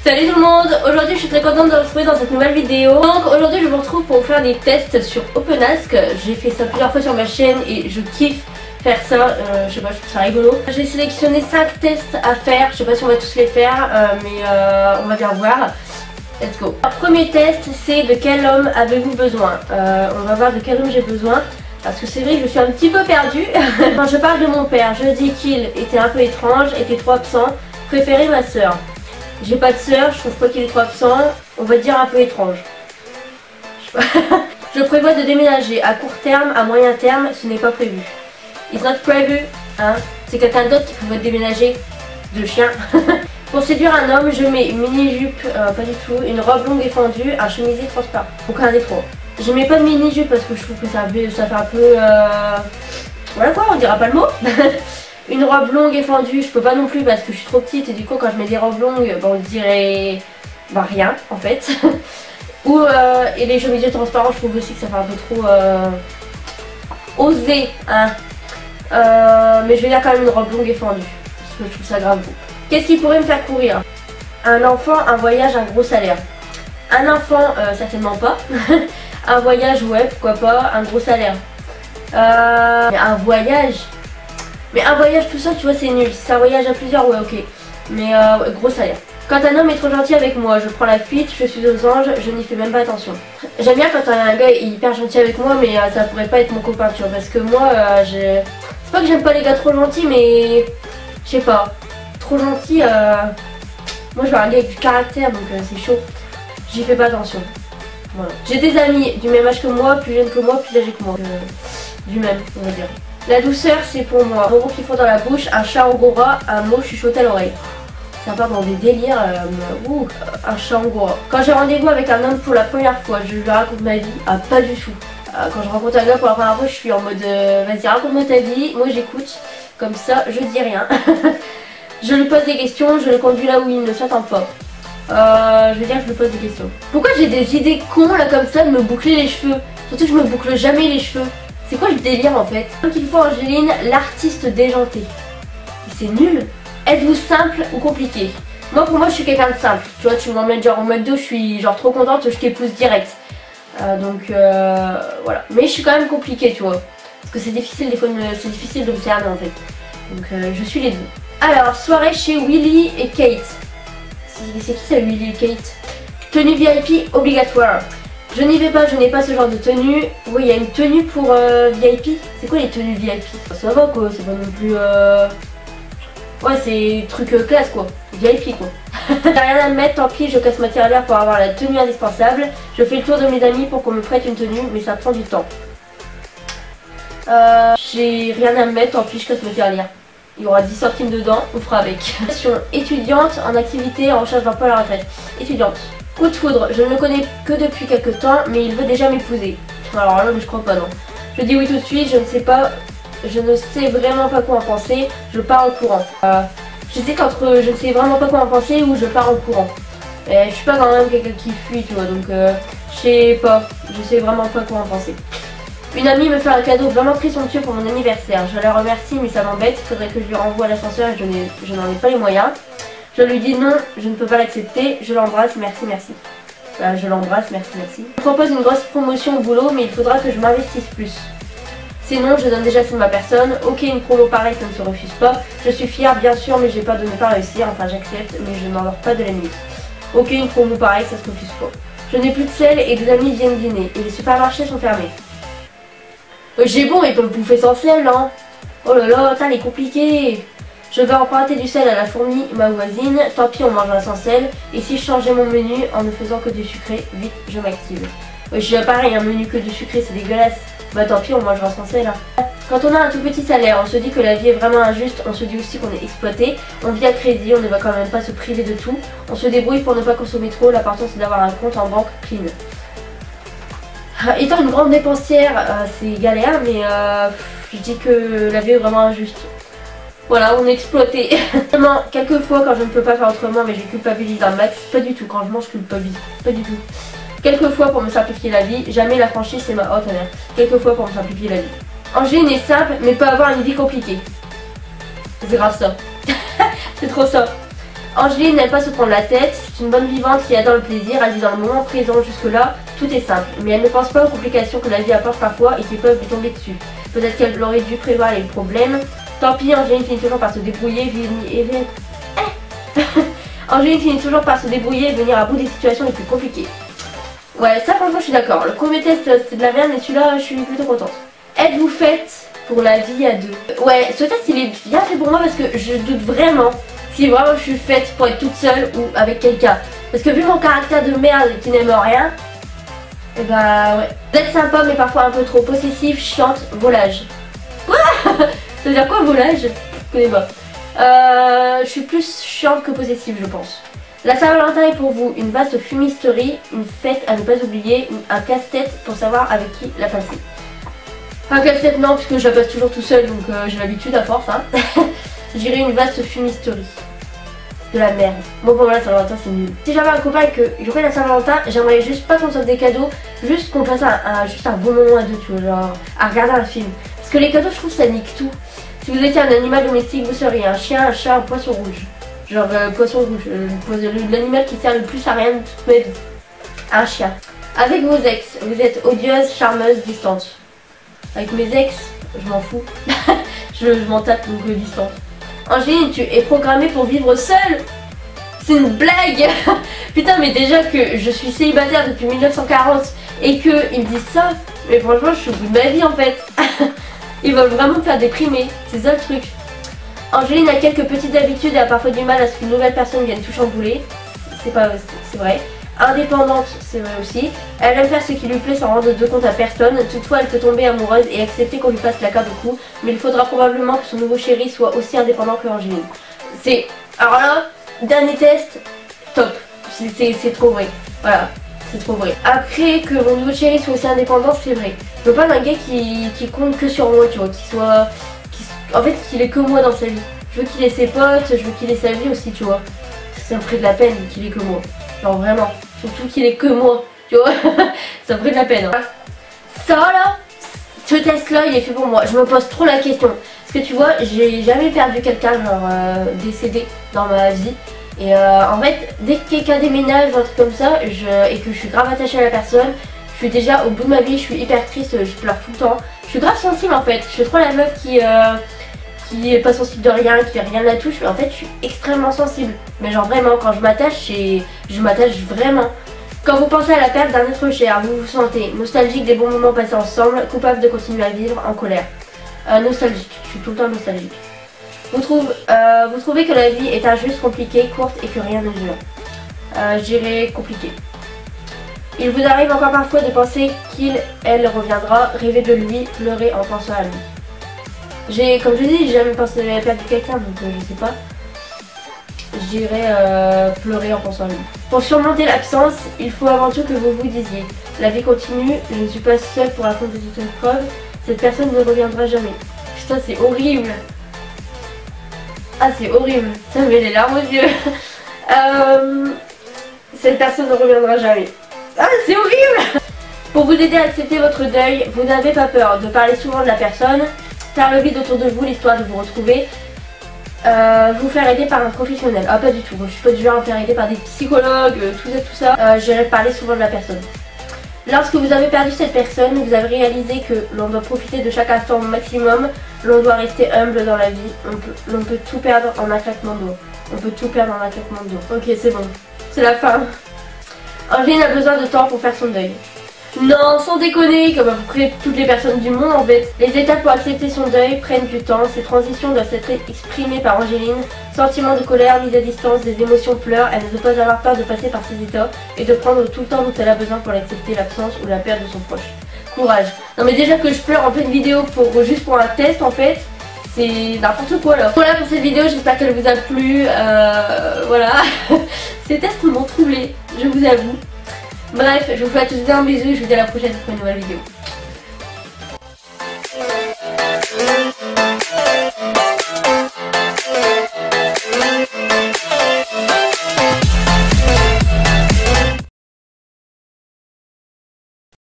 Salut tout le monde, aujourd'hui je suis très contente de vous retrouver dans cette nouvelle vidéo. Donc aujourd'hui je vous retrouve pour vous faire des tests sur OpenAsk. J'ai fait ça plusieurs fois sur ma chaîne et je kiffe faire ça, je sais pas, je trouve ça rigolo. J'ai sélectionné 5 tests à faire, je sais pas si on va tous les faire, mais on va bien voir. Let's go. Le premier test c'est de quel homme avez-vous besoin. On va voir de quel homme j'ai besoin. Parce que c'est vrai que je suis un petit peu perdue. Quand je parle de mon père, je dis qu'il était un peu étrange, était trop absent, préférait ma soeur. J'ai pas de soeur, je trouve pas qu'il est trop absent, on va dire un peu étrange. Je prévois de déménager à court terme, à moyen terme, ce n'est pas prévu. It's not prévu, hein. C'est quelqu'un d'autre qui prévoit de déménager, de chien. Pour séduire un homme, je mets une mini-jupe, pas du tout, une robe longue et fendue, un chemisier transparent. Aucun des trois. Je mets pas de mini-jupe parce que je trouve que ça fait un peu... Voilà quoi, on dira pas le mot. Une robe longue et fendue, je peux pas non plus parce que je suis trop petite et du coup quand je mets des robes longues, on dirait rien en fait. Ou et les chemisiers transparents, je trouve aussi que ça fait un peu trop osé, hein. Mais je vais dire quand même une robe longue et fendue parce que je trouve ça grave beau. Qu'est-ce qui pourrait me faire courir? Un enfant, un voyage, un gros salaire. Un enfant, certainement pas. Un voyage, ouais, pourquoi pas. Un gros salaire. Un voyage. Mais un voyage tout seul, tu vois, c'est nul. Si c'est un voyage à plusieurs, ouais, ok. Mais ouais, gros salaire. Quand un homme est trop gentil avec moi, je prends la fuite, je suis aux anges, je n'y fais même pas attention. J'aime bien quand un gars est hyper gentil avec moi, mais ça pourrait pas être mon copain, tu vois. Parce que moi, c'est pas que j'aime pas les gars trop gentils, mais je sais pas. Trop gentil, moi je veux un gars avec du caractère, donc c'est chaud. J'y fais pas attention. Voilà. J'ai des amis du même âge que moi, plus jeunes que moi, plus âgés que moi. Du même, on va dire. La douceur, c'est pour moi. Un gros qui fond dans la bouche, un chat angora, un mot chuchoté à l'oreille. Ça part dans des délires. Un chat angora. Quand j'ai rendez-vous avec un homme pour la première fois, je lui raconte ma vie. Ah, pas du tout. Quand je rencontre un gars pour la première fois, je suis en mode vas-y, raconte-moi ta vie. Moi, j'écoute. Comme ça, je dis rien. Je lui pose des questions, je le conduis là où il ne s'attend pas. Je veux dire que je lui pose des questions. Pourquoi j'ai des idées cons là comme ça de me boucler les cheveux? Surtout que je me boucle jamais les cheveux. C'est quoi le délire en fait? Donc il faut Angéline, l'artiste déjanté. C'est nul. Êtes-vous simple ou compliqué? Moi pour moi je suis quelqu'un de simple. Tu vois, tu m'emmènes genre en mode dos, je suis genre trop contente, je t'épouse direct. Voilà. Mais je suis quand même compliquée, tu vois. Parce que c'est difficile des fois, c'est difficile de me cerner en fait. Donc je suis les deux. Alors, soirée chez Willy et Kate. C'est qui ça, Willy et Kate? Tenue VIP obligatoire. Je n'y vais pas, je n'ai pas ce genre de tenue. Oui, il y a une tenue pour VIP. C'est quoi les tenues VIP? Ça va quoi, c'est pas non plus... Ouais, c'est truc classe quoi. VIP quoi. J'ai rien à me mettre, tant pis, je casse ma tirelire pour avoir la tenue indispensable. Je fais le tour de mes amis pour qu'on me prête une tenue, mais ça prend du temps. J'ai rien à me mettre, tant pis, je casse ma tirelire. Il y aura 10 centimes dedans, on fera avec. Étudiante en activité en recherche d'emploi à la retraite. Étudiante. Coup de foudre, je ne le connais que depuis quelques temps, mais il veut déjà m'épouser. Alors là, mais je crois pas, non. Je dis oui tout de suite, je ne sais pas, je ne sais vraiment pas quoi en penser, je pars en courant. J'hésite entre je ne sais vraiment pas quoi en penser ou je pars en courant. Je suis pas quand même quelqu'un qui fuit, tu vois, donc je sais pas, je sais vraiment pas quoi en penser. Une amie me fait un cadeau vraiment très somptueux pour mon anniversaire. Je la remercie mais ça m'embête, il faudrait que je lui renvoie l'ascenseur et je n'en ai pas les moyens. Je lui dis non, je ne peux pas l'accepter, je l'embrasse, merci, merci. Je l'embrasse, merci, merci. Je propose une grosse promotion au boulot mais il faudra que je m'investisse plus. Sinon je donne déjà assez de ma personne, ok une promo pareille ça ne se refuse pas. Je suis fière bien sûr mais j'ai peur de ne pas réussir, enfin j'accepte mais je n'en dors pas de la nuit. Ok une promo pareille ça se refuse pas. Je n'ai plus de sel et des amis viennent dîner et les supermarchés sont fermés. J'ai bon, ils peuvent bouffer sans sel, hein. Oh là là, ça est compliqué. Je vais emprunter du sel à la fourmi, ma voisine. Tant pis, on mangera sans sel. Et si je changeais mon menu en ne faisant que du sucré, vite, je m'active. Ouais, je suis pareil, un menu que du sucré, c'est dégueulasse. Bah tant pis, on mangera sans sel. Hein. Quand on a un tout petit salaire, on se dit que la vie est vraiment injuste. On se dit aussi qu'on est exploité. On vit à crédit, on ne va quand même pas se priver de tout. On se débrouille pour ne pas consommer trop. L'important, c'est d'avoir un compte en banque clean. Étant une grande dépensière, c'est galère, mais je dis que la vie est vraiment injuste. Voilà, on est exploité. Vraiment, quelquefois quand je ne peux pas faire autrement, mais je culpabilise un max. Pas du tout, quand je mange, je culpabilise. Pas du tout. Quelquefois pour me simplifier la vie, jamais la franchise c'est ma haute mère. Quelquefois pour me simplifier la vie. Angéline est simple, mais peut avoir une vie compliquée. C'est grave ça. C'est trop ça. Angéline n'aime pas se prendre la tête, c'est une bonne vivante qui adore le plaisir, elle vit dans le moment présent, jusque là, tout est simple. Mais elle ne pense pas aux complications que la vie apporte parfois et qui peuvent lui tomber dessus. Peut-être qu'elle aurait dû prévoir les problèmes. Tant pis, Angéline finit toujours par se débrouiller Angéline finit toujours par se débrouiller et venir à bout des situations les plus compliquées. Ouais, ça franchement je suis d'accord. Le premier test c'est de la merde, mais celui-là je suis plutôt contente. Êtes-vous faite pour la vie à deux? Ouais, ce test il est bien fait pour moi parce que je doute vraiment si vraiment je suis faite pour être toute seule ou avec quelqu'un. Parce que vu mon caractère de merde qui n'aime rien, et bah ouais. Vous êtes sympa mais parfois un peu trop possessif, chiante, volage. Quoi? Ça veut dire quoi volage? Je connais pas. Je suis plus chiante que possessive je pense. La Saint-Valentin est pour vous une vaste fumisterie, une fête à ne pas oublier, un casse-tête pour savoir avec qui la passer. Un casse-tête non puisque je la passe toujours tout seul donc j'ai l'habitude à force hein. Je dirais une vaste fumisterie. De la merde. Bon pour moi la Saint-Valentin c'est nul. Si j'avais un copain et que j'aurais la Saint-Valentin, j'aimerais juste pas qu'on sorte des cadeaux, juste qu'on passe juste un bon moment à deux, tu vois, genre à regarder un film. Parce que les cadeaux je trouve ça nique tout. Si vous étiez un animal domestique, vous seriez un chien, un chat, un poisson rouge. Genre poisson rouge, l'animal qui sert le plus à rien de toute ma vie. Un chien. Avec vos ex, vous êtes odieuse, charmeuse, distante. Avec mes ex, je m'en fous. je m'en tape donc distante. Angéline, tu es programmée pour vivre seule. C'est une blague. Putain mais déjà que je suis célibataire depuis 1940 et qu'ils me disent ça, mais franchement je suis au bout de ma vie en fait. Ils veulent vraiment me faire déprimer, c'est ça le truc. Angéline a quelques petites habitudes et a parfois du mal à ce qu'une nouvelle personne vienne tout chambouler. C'est vrai. Indépendante, c'est vrai aussi. Elle aime faire ce qui lui plaît sans rendre de compte à personne. Toutefois, elle peut tomber amoureuse et accepter qu'on lui passe la carte au cou. Mais il faudra probablement que son nouveau chéri soit aussi indépendant que Angéline. Alors là, dernier test, top. C'est trop vrai. Voilà, c'est trop vrai. Après que mon nouveau chéri soit aussi indépendant, c'est vrai. Je veux pas d'un gars qui compte que sur moi, tu vois, en fait, qu'il ait que moi dans sa vie. Je veux qu'il ait ses potes, je veux qu'il ait sa vie aussi, tu vois. Ça me ferait de la peine qu'il ait que moi. Genre vraiment. Surtout qu'il ait que moi, tu vois. Ça me ferait de la peine. Hein. Ça là, ce test là, il est fait pour moi. Je me pose trop la question. Parce que tu vois, j'ai jamais perdu quelqu'un genre décédé dans ma vie. Et en fait, dès que quelqu'un déménage ou un truc comme ça, et que je suis grave attachée à la personne, je suis déjà au bout de ma vie, je suis hyper triste, je pleure tout le temps. Je suis grave sensible en fait. Je suis trop la meuf qui est pas sensible de rien, qui fait rien de la touche, mais en fait je suis extrêmement sensible. Mais genre vraiment, quand je m'attache, je m'attache vraiment. Quand vous pensez à la perte d'un être cher, vous vous sentez nostalgique des bons moments passés ensemble, coupable de continuer à vivre, en colère. Nostalgique, je suis tout le temps nostalgique. Vous trouvez que la vie est injuste, compliquée, courte et que rien ne dure. Je dirais compliqué. Il vous arrive encore parfois de penser elle reviendra, rêver de lui, pleurer en pensant à lui. Comme je dis, j'ai jamais pensé à perdre quelqu'un, donc je sais pas. Je dirais pleurer en pensant à lui. Pour surmonter l'absence, il faut avant tout que vous vous disiez: la vie continue, je ne suis pas seule pour affronter cette épreuve, cette personne ne reviendra jamais. Putain, c'est horrible. Ah, c'est horrible, ça me met les larmes aux yeux. Cette personne ne reviendra jamais. Ah, c'est horrible. Pour vous aider à accepter votre deuil, vous n'avez pas peur de parler souvent de la personne, faire le vide autour de vous, l'histoire de vous retrouver, vous faire aider par un professionnel. Ah, pas du tout, je suis pas du genre à me faire aider par des psychologues, tout ça. J'irai parler souvent de la personne. Lorsque vous avez perdu cette personne, vous avez réalisé que l'on doit profiter de chaque instant au maximum, l'on doit rester humble dans la vie, l'on peut tout perdre en un claquement de doigts. On peut tout perdre en un claquement de doigts. Ok, c'est bon, c'est la fin. Angéline a besoin de temps pour faire son deuil. Non, sans déconner, comme à peu près toutes les personnes du monde en fait. Les étapes pour accepter son deuil prennent du temps. Ces transitions doivent être exprimées par Angéline. Sentiments de colère, mise à distance, des émotions, pleurs. Elle ne doit pas avoir peur de passer par ces états et de prendre tout le temps dont elle a besoin pour accepter l'absence ou la perte de son proche. Courage. Non mais déjà que je pleure en pleine vidéo juste pour un test en fait, c'est n'importe quoi là. Voilà pour cette vidéo, j'espère qu'elle vous a plu. Voilà. Ces tests m'ont troublée, je vous avoue. Bref, je vous fais à tous un bisou et je vous dis à la prochaine pour une nouvelle vidéo.